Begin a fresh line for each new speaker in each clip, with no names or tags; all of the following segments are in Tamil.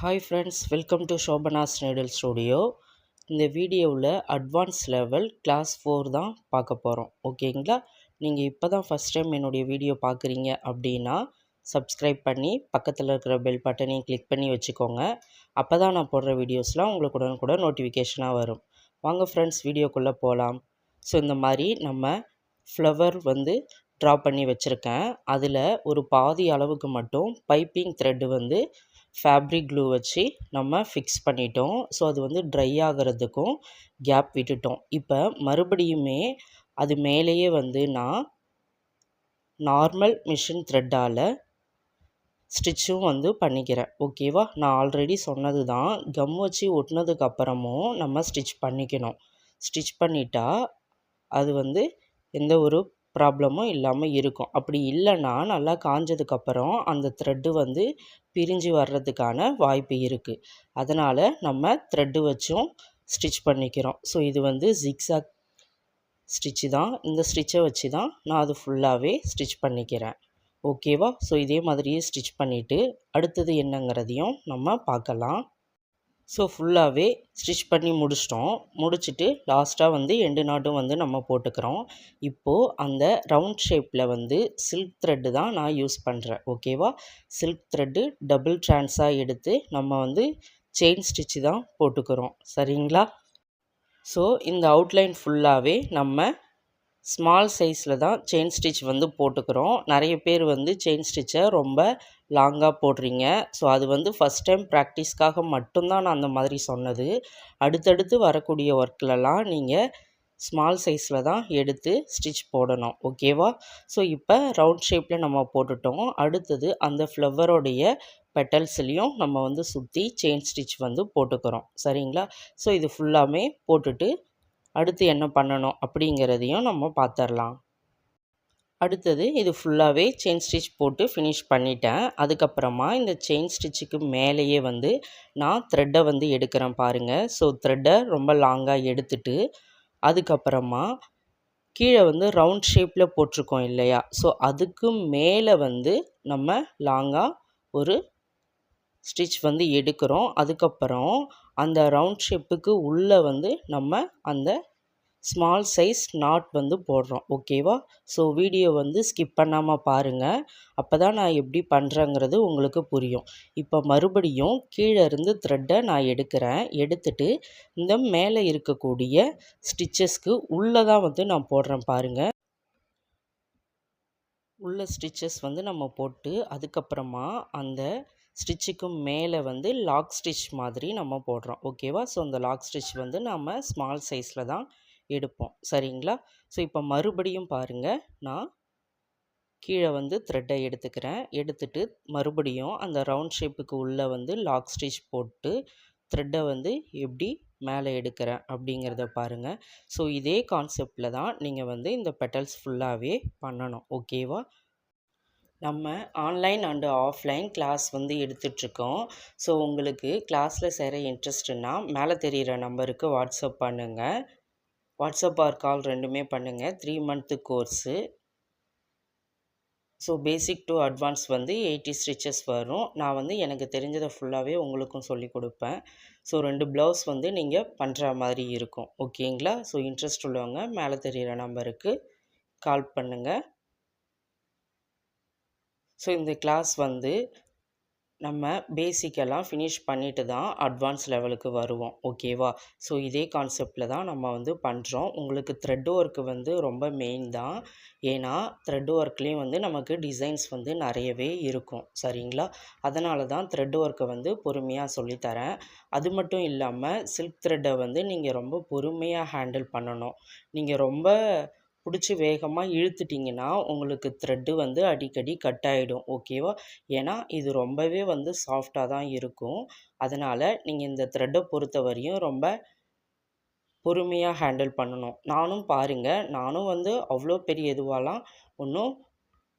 Hi friends, welcome to Shobana's needle studio. இந்த வீடியோவில் அட்வான்ஸ் லெவல் கிளாஸ் 4 தான் பார்க்க போகிறோம். ஓகேங்களா? நீங்கள் இப்போ தான் ஃபஸ்ட் டைம் என்னுடைய வீடியோ பார்க்குறீங்க அப்படின்னா சப்ஸ்கிரைப் பண்ணி பக்கத்தில் இருக்கிற பெல் பட்டனையும் கிளிக் பண்ணி வச்சுக்கோங்க. அப்போ தான் நான் போடுற வீடியோஸ்லாம் உங்களுக்கு உடனுக்குடன் நோட்டிஃபிகேஷனாக வரும். வாங்க ஃப்ரெண்ட்ஸ், வீடியோக்குள்ளே போகலாம். ஸோ இந்த மாதிரி நம்ம ஃப்ளவர் ட்ரா பண்ணி வச்சுருக்கேன். அதில் ஒரு பாதி அளவுக்கு மட்டும் பைப்பிங் த்ரெட்டு ஃபேப்ரிக் க்ளூ வச்சு நம்ம ஃபிக்ஸ் பண்ணிட்டோம். ஸோ அது ட்ரை ஆகிறதுக்கும் கேப் விட்டுட்டோம். இப்போ மறுபடியுமே அது மேலேயே நான் நார்மல் மிஷின் த்ரெட்டால் ஸ்டிச்சும் பண்ணிக்கிறேன். ஓகேவா? நான் ஆல்ரெடி சொன்னது தான், கம் வச்சு ஒட்டினதுக்கப்புறமும் நம்ம ஸ்டிச் பண்ணிக்கணும். ஸ்டிச் பண்ணிட்டா அது எந்த ஒரு ப்ராப்ளமும் இல்லாமல் இருக்கும். அப்படி இல்லைன்னா நல்லா காஞ்சதுக்கப்புறம் அந்த த்ரெட்டு பிரிஞ்சு வர்றதுக்கான வாய்ப்பு இருக்குது. அதனால் நம்ம த்ரெட்டு வச்சும் ஸ்டிச் பண்ணிக்கிறோம். ஸோ இது ஜிக்ஸாக் ஸ்டிச்சு தான். இந்த ஸ்டிச்சை வச்சு தான் நான் அது ஃபுல்லாகவே ஸ்டிச் பண்ணிக்கிறேன். ஓகேவா? ஸோ இதே மாதிரியே ஸ்டிச் பண்ணிவிட்டு அடுத்தது என்னங்கிறதையும் நம்ம பார்க்கலாம். ஸோ ஃபுல்லாகவே ஸ்டிச் பண்ணி முடிச்சுட்டு லாஸ்ட்டாக எண்டு நாட்டும் நம்ம போட்டுக்கிறோம். இப்போது அந்த ரவுண்ட் ஷேப்பில் சில்க் த்ரெட்டு தான் நான் யூஸ் பண்ணுறேன். ஓகேவா? சில்க் த்ரெட்டு டபுள் ட்ரான்ஸாக எடுத்து நம்ம செயின் ஸ்டிச்சு தான் போட்டுக்கிறோம். சரிங்களா? ஸோ இந்த அவுட்லைன் ஃபுல்லாகவே நம்ம ஸ்மால் சைஸில் தான் செயின் ஸ்டிச் போட்டுக்கிறோம். நிறைய பேர் செயின் ஸ்டிச்சை ரொம்ப லாங்காக போடுறீங்க. ஸோ அது ஃபஸ்ட் டைம் ப்ராக்டிஸ்க்காக மட்டும்தான் நான் அந்த மாதிரி சொன்னது. அடுத்தடுத்து வரக்கூடிய ஒர்க்லலாம் நீங்கள் ஸ்மால் சைஸில் தான் எடுத்து ஸ்டிச் போடணும். ஓகேவா? ஸோ இப்போ ரவுண்ட் ஷேப்பில் நம்ம போட்டுட்டோம். அடுத்தது அந்த ஃப்ளவரோடைய பெட்டல்ஸ்லேயும் நம்ம சுற்றி செயின் ஸ்டிச் போட்டுக்கிறோம். சரிங்களா? ஸோ இது ஃபுல்லாமே போட்டுட்டு அடுத்து என்ன பண்ணணும் அப்படிங்கிறதையும் நம்ம பார்த்துடலாம். அடுத்தது இது ஃபுல்லாகவே செயின் ஸ்டிச் போட்டு ஃபினிஷ் பண்ணிட்டேன். அதுக்கப்புறமா இந்த செயின் ஸ்டிச்சுக்கு மேலேயே நான் த்ரெட்டை எடுக்கிறேன் பாருங்கள். ஸோ த்ரெட்டை ரொம்ப லாங்காக எடுத்துட்டு அதுக்கப்புறமா கீழே ரவுண்ட் ஷேப்பில் போட்டிருக்கோம் இல்லையா? ஸோ அதுக்கு மேலே நம்ம லாங்காக ஒரு ஸ்டிச் எடுக்கிறோம். அதுக்கப்புறம் அந்த ரவுண்ட் ஷேப்புக்கு உள்ளே நம்ம அந்த ஸ்மால் சைஸ் நாட் போடுறோம். ஓகேவா? ஸோ வீடியோ ஸ்கிப் பண்ணாமல் பாருங்கள். அப்போ தான் நான் எப்படி பண்ணுறேங்கிறது உங்களுக்கு புரியும். இப்போ மறுபடியும் கீழே இருந்து த்ரெட்டை நான் எடுக்கிறேன். எடுத்துட்டு இந்த மேலே இருக்கக்கூடிய ஸ்டிச்சஸ்க்கு உள்ளே தான் நான் போடுறேன் பாருங்கள். உள்ள ஸ்டிச்சஸ் நம்ம போட்டு அதுக்கப்புறமா அந்த ஸ்டிச்சுக்கு மேலே லாக் ஸ்டிச் மாதிரி நம்ம போடுறோம். ஓகேவா? ஸோ அந்த லாக் ஸ்டிச் நம்ம ஸ்மால் சைஸில் தான் எடுப்போம். சரிங்களா? ஸோ இப்போ மறுபடியும் பாருங்கள், நான் கீழே த்ரெட்டை எடுத்துக்கிறேன். எடுத்துட்டு மறுபடியும் அந்த ரவுண்ட் ஷேப்புக்கு உள்ளே லாக் ஸ்டிச் போட்டு த்ரெட்டை எப்படி மேலே எடுக்கிறேன் அப்படிங்கிறத பாருங்கள். ஸோ இதே கான்செப்டில் தான் நீங்கள் இந்த பெட்டல்ஸ் ஃபுல்லாகவே பண்ணணும். ஓகேவா? நம்ம ஆன்லைன் அண்டு ஆஃப்லைன் கிளாஸ் எடுத்துகிட்ருக்கோம். ஸோ உங்களுக்கு கிளாஸில் சேர இன்ட்ரெஸ்ட்டுன்னா மேலே தெரிகிற நம்பருக்கு வாட்ஸ்அப் பண்ணுங்கள். வாட்ஸ்அப் ஆர் கால் ரெண்டுமே பண்ணுங்கள். 3 month course. So basic to advance 80 stitches வரும். நான் எனக்கு தெரிஞ்சதை ஃபுல்லாகவே உங்களுக்கும் சொல்லி கொடுப்பேன். ஸோ 2 ப்ளவுஸ் நீங்கள் பண்ணுற மாதிரி இருக்கும். ஓகேங்களா? ஸோ இன்ட்ரெஸ்ட் உள்ளவங்க மேலே தெரிகிற நம்பருக்கு கால் பண்ணுங்கள். ஸோ இந்த கிளாஸ் நம்ம பேசிக்கெல்லாம் ஃபினிஷ் பண்ணிட்டு தான் அட்வான்ஸ் லெவலுக்கு வருவோம். ஓகேவா? ஸோ இதே கான்செப்டில் தான் நம்ம பண்ணுறோம். உங்களுக்கு த்ரெட் ஒர்க்கு ரொம்ப மெயின் தான். ஏன்னா த்ரெட் ஒர்க்லேயும் நமக்கு டிசைன்ஸ் நிறையவே இருக்கும். சரிங்களா? அதனால தான் த்ரெட் ஒர்க்கை பொறுமையாக சொல்லித்தரேன். அது மட்டும் இல்லாமல் சில்க் த்ரெட்டை நீங்கள் ரொம்ப பொறுமையாக ஹேண்டில் பண்ணணும். நீங்கள் ரொம்ப பிடிச்சி வேகமாக இழுத்துட்டிங்கன்னா உங்களுக்கு த்ரெட்டு அடிக்கடி கட் ஆகிடும். ஓகேவா? ஏன்னா இது ரொம்பவே சாஃப்டாக தான் இருக்கும். அதனால் நீங்கள் இந்த த்ரெட்டை பொறுத்த வரையும் ரொம்ப பொறுமையாக ஹேண்டில் பண்ணணும். நானும் பாருங்கள், நானும் அவ்வளோ பெரிய இதுவாலாம் ஒன்றும்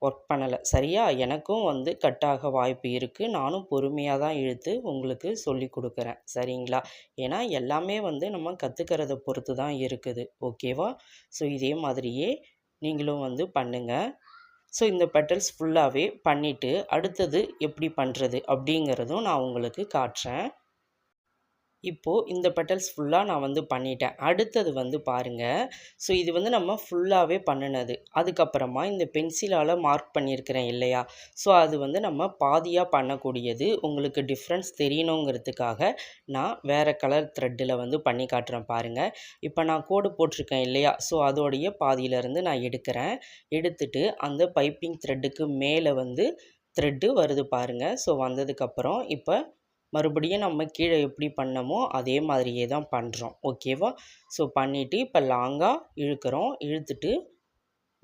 ஒர்க் பண்ணலை. சரியா? எனக்கும் கட் ஆக வாய்ப்பு இருக்குது. நானும் பொறுமையாக தான் இழுத்து உங்களுக்கு சொல்லி கொடுக்குறேன். சரிங்களா? ஏன்னா எல்லாமே நம்ம கற்றுக்கிறத பொறுத்து தான் இருக்குது. ஓகேவா? ஸோ இதே மாதிரியே நீங்களும் பண்ணுங்கள். ஸோ இந்த பெட்டல்ஸ் ஃபுல்லாகவே பண்ணிவிட்டு அடுத்தது எப்படி பண்ணுறது அப்படிங்கிறதும் நான் உங்களுக்கு காட்டுறேன். இப்போது இந்த பெட்டல்ஸ் ஃபுல்லாக நான் வந்து பண்ணிட்டேன். அடுத்தது வந்து பாருங்கள். ஸோ இது வந்து நம்ம ஃபுல்லாகவே பண்ணினது. அதுக்கப்புறமா இந்த பென்சிலால் மார்க் பண்ணியிருக்கிறேன் இல்லையா? ஸோ அது வந்து நம்ம பாதியாக பண்ணக்கூடியது. உங்களுக்கு டிஃப்ரென்ஸ் தெரியணுங்கிறதுக்காக நான் வேறு கலர் த்ரெட்டில் வந்து பண்ணி காட்டுறேன் பாருங்கள். இப்போ நான் கோடு போட்டிருக்கேன் இல்லையா? ஸோ அதோடைய பாதியிலேருந்து நான் எடுக்கிறேன். எடுத்துட்டு அந்த பைப்பிங் த்ரெட்டுக்கு மேலே வந்து த்ரெட்டு வருது பாருங்கள். ஸோ வந்ததுக்கப்புறம் இப்போ மறுபடியும் நம்ம கீழே எப்படி பண்ணமோ அதே மாதிரியே தான் பண்ணுறோம். ஓகேவா? ஸோ பண்ணிவிட்டு இப்போ லாங்காக இழுக்கிறோம். இழுத்துட்டு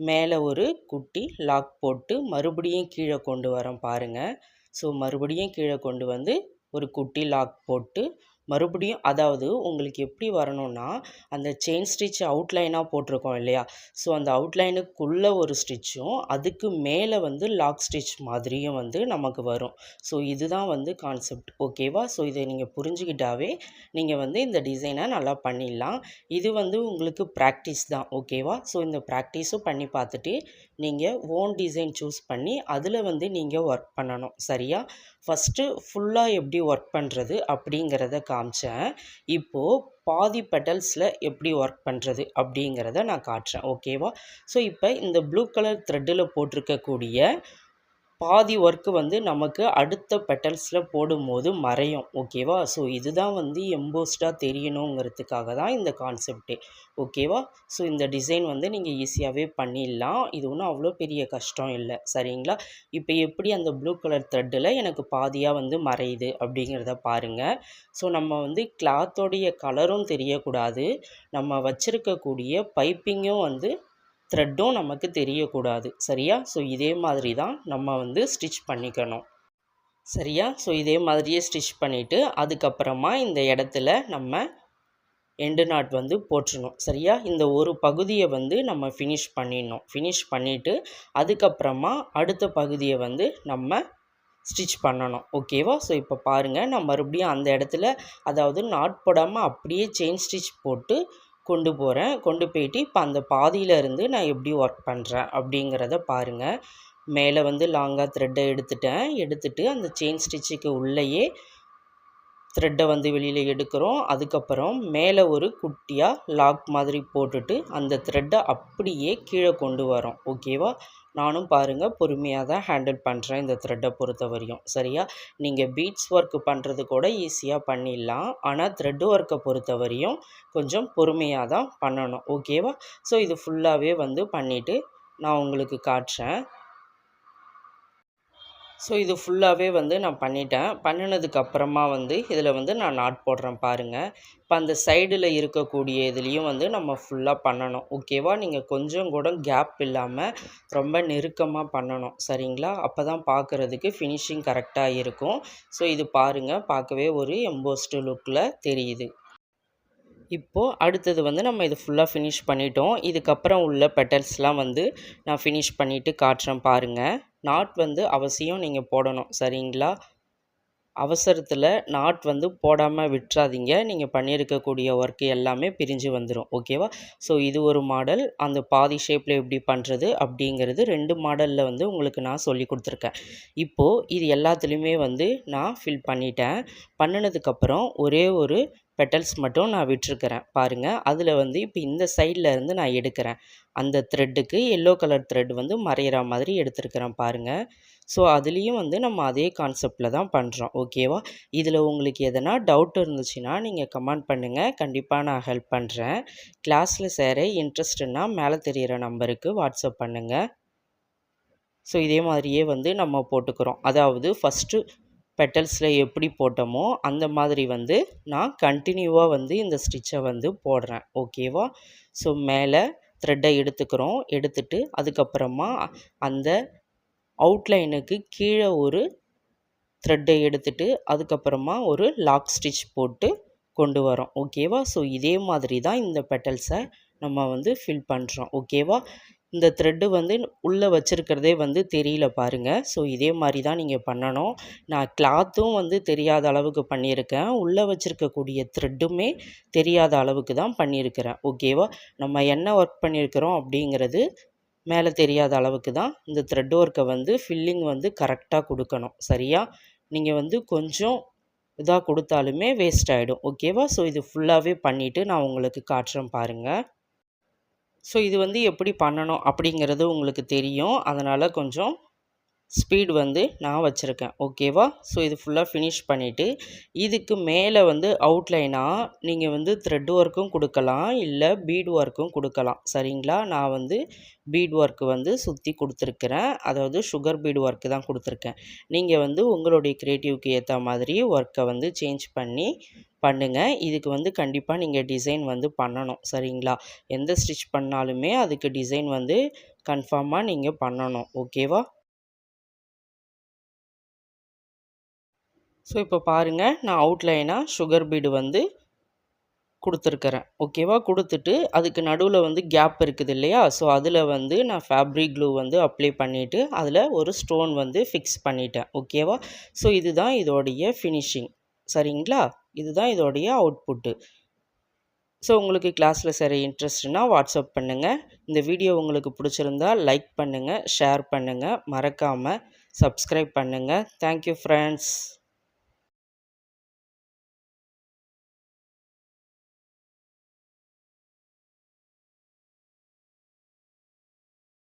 மேலே ஒரு குட்டி லாக் போட்டு மறுபடியும் கீழே கொண்டு வரோம் பாருங்கள். ஸோ மறுபடியும் கீழே கொண்டு வந்து ஒரு குட்டி லாக் போட்டு மறுபடியும், அதாவது உங்களுக்கு எப்படி வரணும்னா, அந்த செயின் ஸ்டிச் அவுட்லைனாக போட்டிருக்கோம் இல்லையா? ஸோ அந்த அவுட்லைனுக்குள்ளே ஒரு ஸ்டிச்சும் அதுக்கு மேலே வந்து லாக் ஸ்டிச் மாதிரியும் வந்து நமக்கு வரும். ஸோ இதுதான் வந்து கான்செப்ட். ஓகேவா? ஸோ இதை நீங்கள் புரிஞ்சுக்கிட்டாவே நீங்கள் வந்து இந்த டிசைனை நல்லா பண்ணிடலாம். இது வந்து உங்களுக்கு ப்ராக்டிஸ் தான். ஓகேவா? ஸோ இந்த ப்ராக்டிஸும் பண்ணி பார்த்துட்டு நீங்கள் ஓன் டிசைன் சூஸ் பண்ணி அதில் வந்து நீங்கள் ஒர்க் பண்ணணும். சரியா? ஃபஸ்ட்டு ஃபுல்லாக எப்படி ஒர்க் பண்ணுறது அப்படிங்கிறத காமிச்சேன். இப்போது பாதி பெட்டல்ஸில் எப்படி ஒர்க் பண்ணுறது அப்படிங்கிறத நான் காட்டுறேன். ஓகேவா? ஸோ இப்போ இந்த ப்ளூ கலர் த்ரெட்டில் போட்டிருக்கக்கூடிய பாதி ஒர்க்கு வந்து நமக்கு அடுத்த பெட்டல்ஸில் போடும்போது மறையும். ஓகேவா? ஸோ இதுதான் வந்து எம்போஸ்டாக தெரியணுங்கிறதுக்காக தான் இந்த கான்செப்டே. ஓகேவா? ஸோ இந்த டிசைன் வந்து நீங்கள் ஈஸியாகவே பண்ணிடலாம். இது ஒன்றும் அவ்வளோ பெரிய கஷ்டம் இல்லை. சரிங்களா? இப்போ எப்படி அந்த ப்ளூ கலர் த்ரெட்டில் எனக்கு பாதியாக வந்து மறையுது அப்படிங்கிறத பாருங்கள். ஸோ நம்ம வந்து கிளாத்தோடைய கலரும் தெரியக்கூடாது, நம்ம வச்சுருக்கக்கூடிய பைப்பிங்கும் வந்து த்ரெட்டும் நமக்கு தெரியக்கூடாது. சரியா? ஸோ இதே மாதிரி தான் நம்ம வந்து ஸ்டிச் பண்ணிக்கணும். சரியா? ஸோ இதே மாதிரியே ஸ்டிச் பண்ணிவிட்டு அதுக்கப்புறமா இந்த இடத்துல நம்ம எண்டு நாட் வந்து போட்டுறணும். சரியா? இந்த ஒரு பகுதியை வந்து நம்ம ஃபினிஷ் பண்ணிடணும். ஃபினிஷ் பண்ணிவிட்டு அதுக்கப்புறமா அடுத்த பகுதியை வந்து நம்ம ஸ்டிச் பண்ணணும். ஓகேவா? ஸோ இப்போ பாருங்கள், நான் மறுபடியும் அந்த இடத்துல, அதாவது நாட் போடாமல் அப்படியே செயின் ஸ்டிச் போட்டு கொண்டு போகிறேன். கொண்டு போயிட்டு இப்போ அந்த பாதியிலேருந்து நான் எப்படி ஒர்க் பண்ணுறேன் அப்படிங்கிறத பாருங்கள். மேலே வந்து லாங்காக த்ரெட்டை எடுத்துட்டு அந்த செயின் ஸ்டிச்சுக்கு உள்ளேயே த்ரெட்டை வந்து வெளியில் எடுக்கிறோம். அதுக்கப்புறம் மேலே ஒரு குட்டியாக லாக் மாதிரி போட்டுட்டு அந்த த்ரெட்டை அப்படியே கீழே கொண்டு வரோம். ஓகேவா? நானும் பாருங்கள் பொறுமையாக தான் ஹேண்டில் பண்ணுறேன் இந்த த்ரெட்டை பொறுத்த வரையும். சரியா? நீங்கள் பீட்ஸ் ஒர்க்கு பண்ணுறது கூட ஈஸியாக பண்ணிடலாம். ஆனால் த்ரெட் ஒர்க்கை பொறுத்த வரையும் கொஞ்சம் பொறுமையாக தான் பண்ணணும். ஓகேவா? ஸோ இது ஃபுல்லாகவே வந்து பண்ணிவிட்டு நான் உங்களுக்கு காட்டுறேன். ஸோ இது ஃபுல்லாகவே வந்து நான் பண்ணிட்டேன். பண்ணினதுக்கப்புறமா வந்து இதில் வந்து நான் நாட் போடுறேன் பாருங்கள். இப்போ அந்த சைடில் இருக்கக்கூடிய இதுலேயும் வந்து நம்ம ஃபுல்லாக பண்ணணும். ஓகேவா? நீங்கள் கொஞ்சம் கூட கேப் இல்லாமல் ரொம்ப நெருக்கமாக பண்ணணும். சரிங்களா? அப்போ தான் பார்க்குறதுக்கு ஃபினிஷிங் கரெக்டாக இருக்கும். ஸோ இது பாருங்கள், பார்க்கவே ஒரு எம்போஸ்டு லுக்கில் தெரியுது. இப்போது அடுத்தது வந்து நம்ம இது ஃபுல்லாக ஃபினிஷ் பண்ணிட்டோம். இதுக்கப்புறம் உள்ள பெட்டல்ஸ்லாம் வந்து நான் ஃபினிஷ் பண்ணிவிட்டு காட்டுறேன் பாருங்கள். நாட் வந்து அவசியம் நீங்கள் போடணும். சரிங்களா? அவசரத்தில் நாட் வந்து போடாமல் விட்டுறாதீங்க. நீங்கள் பண்ணியிருக்கக்கூடிய ஒர்க்கு எல்லாமே பிரிஞ்சு வந்துடும். ஓகேவா? ஸோ இது ஒரு மாடல். அந்த பாதி ஷேப்பில் எப்படி பண்ணுறது அப்படிங்கிறது 2 மாடலில் வந்து உங்களுக்கு நான் சொல்லி கொடுத்துருக்கேன். இப்போது இது எல்லாத்துலேயுமே வந்து நான் ஃபில் பண்ணிட்டேன். பண்ணினதுக்கப்புறம் ஒரே ஒரு பெட்டல்ஸ் மட்டும் நான் விட்டுருக்கிறேன் பாருங்கள். அதில் வந்து இப்போ இந்த சைடில் இருந்து நான் எடுக்கிறேன். அந்த த்ரெட்டுக்கு எல்லோ கலர் த்ரெட் வந்து மறையிற மாதிரி எடுத்துருக்கிறேன் பாருங்கள். ஸோ அதுலேயும் வந்து நம்ம அதே கான்செப்டில் தான் பண்ணுறோம். ஓகேவா? இதில் உங்களுக்கு எதனா டவுட் இருந்துச்சுன்னா நீங்கள் கமெண்ட் பண்ணுங்கள். கண்டிப்பாக நான் ஹெல்ப் பண்ணுறேன். கிளாஸில் சேர இன்ட்ரெஸ்ட்னா மேலே தெரிகிற நம்பருக்கு வாட்ஸ்அப் பண்ணுங்கள். ஸோ இதே மாதிரியே வந்து நம்ம போட்டுக்கிறோம். அதாவது ஃபஸ்ட்டு பெட்டல்ஸில் எப்படி போட்டோமோ அந்த மாதிரி வந்து நான் கண்டினியூவாக வந்து இந்த ஸ்டிச்சை வந்து போடுறேன். ஓகேவா? ஸோ மேலே த்ரெட்டை எடுத்துக்கிறோம். எடுத்துட்டு அதுக்கப்புறமா அந்த அவுட்லைனுக்கு கீழே ஒரு த்ரெட்டை எடுத்துட்டு அதுக்கப்புறமா ஒரு லாக் ஸ்டிச் போட்டு கொண்டு வரோம். ஓகேவா? ஸோ இதே மாதிரி தான் இந்த பெட்டல்ஸை நம்ம வந்து ஃபில் பண்ணுறோம். ஓகேவா? இந்த த்ரெட்டு வந்து உள்ளே வச்சுருக்கிறதே வந்து தெரியல பாருங்கள். ஸோ இதே மாதிரி தான் நீங்கள் பண்ணணும். நான் கிளாத்தும் வந்து தெரியாத அளவுக்கு பண்ணியிருக்கேன். உள்ளே வச்சுருக்கக்கூடிய த்ரெட்டுமே தெரியாத அளவுக்கு தான் பண்ணியிருக்கிறேன். ஓகேவா? நம்ம என்ன ஒர்க் பண்ணியிருக்கிறோம் அப்படிங்கிறது மேலே தெரியாத அளவுக்கு தான் இந்த த்ரெட் ஒர்க்கை வந்து ஃபில்லிங் வந்து கரெக்டாக கொடுக்கணும். சரியா? நீங்கள் வந்து கொஞ்சம் இதாக கொடுத்தாலுமே வேஸ்ட் ஆகிடும். ஓகேவா? ஸோ இது ஃபுல்லாகவே பண்ணிவிட்டு நான் உங்களுக்கு காட்டுறேன் பாருங்கள். ஸோ இது வந்து எப்படி பண்ணணும் அப்படிங்கிறது உங்களுக்கு தெரியும். அதனால் கொஞ்சம் ஸ்பீட் வந்து நான் வச்சுருக்கேன். ஓகேவா? ஸோ இது ஃபுல்லாக ஃபினிஷ் பண்ணிவிட்டு இதுக்கு மேலே வந்து அவுட்லைனாக நீங்கள் வந்து த்ரெட் ஒர்க்கும் கொடுக்கலாம், இல்லை பீட் ஒர்க்கும் கொடுக்கலாம். சரிங்களா? நான் வந்து பீட் ஒர்க்கு வந்து சுற்றி கொடுத்துருக்குறேன். அதாவது சுகர் பீட் ஒர்க்கு தான் கொடுத்துருக்கேன். நீங்கள் வந்து உங்களுடைய க்ரியேட்டிவ்க்கு ஏற்ற மாதிரி ஒர்க்கை வந்து சேஞ்ச் பண்ணி பண்ணுங்கள். இதுக்கு வந்து கண்டிப்பாக நீங்கள் டிசைன் வந்து பண்ணணும். சரிங்களா? எந்த ஸ்டிச் பண்ணாலுமே அதுக்கு டிசைன் வந்து கன்ஃபார்மாக நீங்கள் பண்ணணும். ஓகேவா? ஸோ இப்போ பாருங்கள், நான் அவுட்லைனாக சுகர் பீடு வந்து கொடுத்துருக்குறேன். ஓகேவா? கொடுத்துட்டு அதுக்கு நடுவில் வந்து கேப் இருக்குது இல்லையா? ஸோ அதில் வந்து நான் ஃபேப்ரிக் க்ளூ வந்து அப்ளை பண்ணிவிட்டு அதில் ஒரு ஸ்டோன் வந்து ஃபிக்ஸ் பண்ணிட்டேன். ஓகேவா? ஸோ இதுதான் இதோடைய ஃபினிஷிங். சரிங்களா? இதுதான் இதோடைய அவுட்புட்டு. ஸோ உங்களுக்கு கிளாஸில் சரி இன்ட்ரெஸ்ட்னா வாட்ஸ்அப் பண்ணுங்கள். இந்த வீடியோ உங்களுக்கு பிடிச்சிருந்தா லைக் பண்ணுங்கள், ஷேர் பண்ணுங்கள், மறக்காமல் சப்ஸ்கிரைப் பண்ணுங்கள். Thank you friends.